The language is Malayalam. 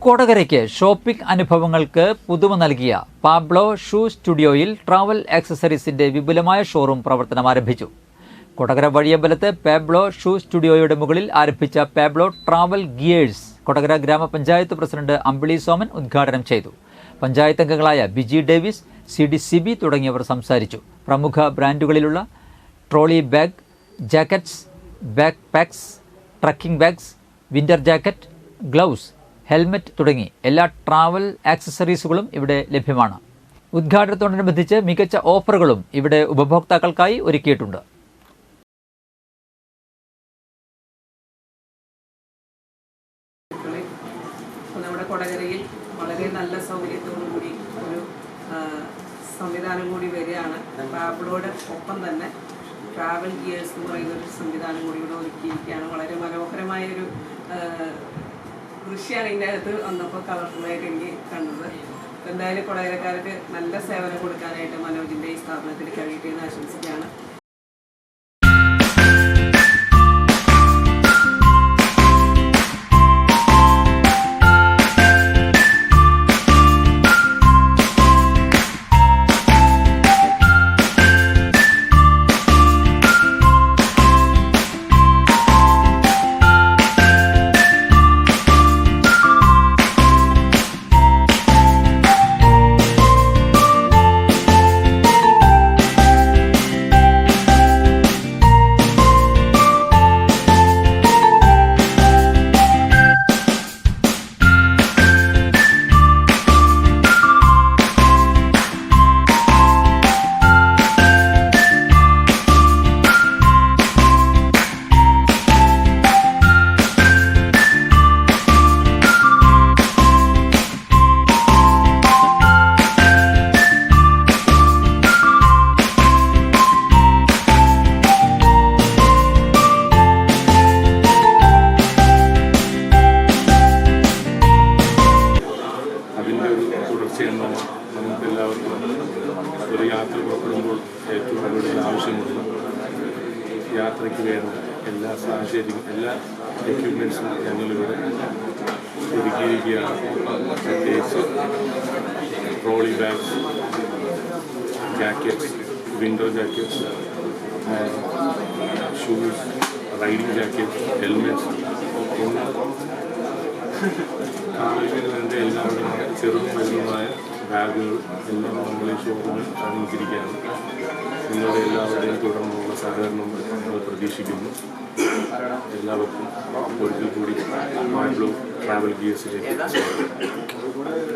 കൊടകരയ്ക്ക് ഷോപ്പിംഗ് അനുഭവങ്ങൾക്ക് പുതുമ നൽകിയ പാബ്ലോ ഷൂ സ്റ്റുഡിയോയിൽ ട്രാവൽ ആക്സസറീസിന്റെ വിപുലമായ ഷോറൂം പ്രവർത്തനം ആരംഭിച്ചു. കൊടകര വഴിയമ്പലത്ത് പാബ്ലോ ഷൂ സ്റ്റുഡിയോയുടെ മുകളിൽ ആരംഭിച്ച പാബ്ലോ ട്രാവൽ ഗിയേഴ്സ് കൊടകര ഗ്രാമപഞ്ചായത്ത് പ്രസിഡന്റ് അമ്പിളി സോമൻ ഉദ്ഘാടനം ചെയ്തു. പഞ്ചായത്ത് അംഗങ്ങളായ ബിജി ഡേവിസ്, സിഡി സിബി തുടങ്ങിയവർ സംസാരിച്ചു. പ്രമുഖ ബ്രാൻഡുകളിലുള്ള trolley bag, jackets, back packs, trekking bags, winter jacket, gloves, helmet തുടങ്ങി എല്ലാ ട്രാവൽ ആക്സസറീസുകളും ഇവിടെ ലഭ്യമാണ്. ഉദ്ഘാടനത്തോടനുബന്ധിച്ച് മികച്ച ഓഫറുകളും ഇവിടെ ഉപഭോക്താക്കൾക്കായി ഒരുക്കിയിട്ടുണ്ട്. നമ്മുടെ കൊടകരയിൽ വളരെ നല്ല സൗകര്യത്തോടു കൂടി ഒരു സംവിധാനം കൂടി വരികയാണ്. പാബ്ലോയുടെ ഒപ്പം തന്നെ ട്രാവൽ ഗിയേഴ്സ് എന്ന് പറയുന്ന ഒരു സംവിധാനം കൂടി ഇവിടെ ഒരുക്കിയിരിക്കുകയാണ്. വളരെ മനോഹരമായൊരു ദൃശ്യമാണ് ഇതിൻ്റെ അകത്ത് വന്നപ്പോൾ കളർഫുള്ളായിട്ട് എനിക്ക് കണ്ടത്. എന്തായാലും കൊടകരക്കാർക്ക് നല്ല സേവനം കൊടുക്കാനായിട്ട് മനോജിൻ്റെ ഈ സ്ഥാപനത്തിൽ കഴിയട്ടെ എന്ന് ആശംസിക്കുകയാണ്. നമുക്കെല്ലാവർക്കും ഒരു യാത്ര പുറപ്പെടുമ്പോൾ ഏറ്റവും കൂടുതൽ ആവശ്യമുള്ള യാത്രയ്ക്ക് വേണ്ട എല്ലാ സാഹചര്യവും എല്ലാ എക്യുപ്മെൻറ്റ്സും ഞങ്ങളിവിടെ ഒരുക്കിയിരിക്കുകയാണ്. പ്രത്യേകിച്ച് trolley bags, jackets, winter jackets, shoes, riding jackets, helmets, കാലിന് വേണ്ട എല്ലാവരുമായ ചെറുതും വലുതുമായ ബാഗുകൾ എല്ലാം നമ്മൾ ഈ ഷോറൂമിൽ അറിയിച്ചിരിക്കുകയാണ്. നിങ്ങളുടെ എല്ലാവരുടെയും തുടർന്നുള്ള സഹകരണം നമ്മൾ പ്രതീക്ഷിക്കുന്നു. എല്ലാവർക്കും ഒരിക്കൽ കൂടി പാബ്ലോ ട്രാവൽ ഗിയേഴ്സിലേക്ക് സ്വാഗതം.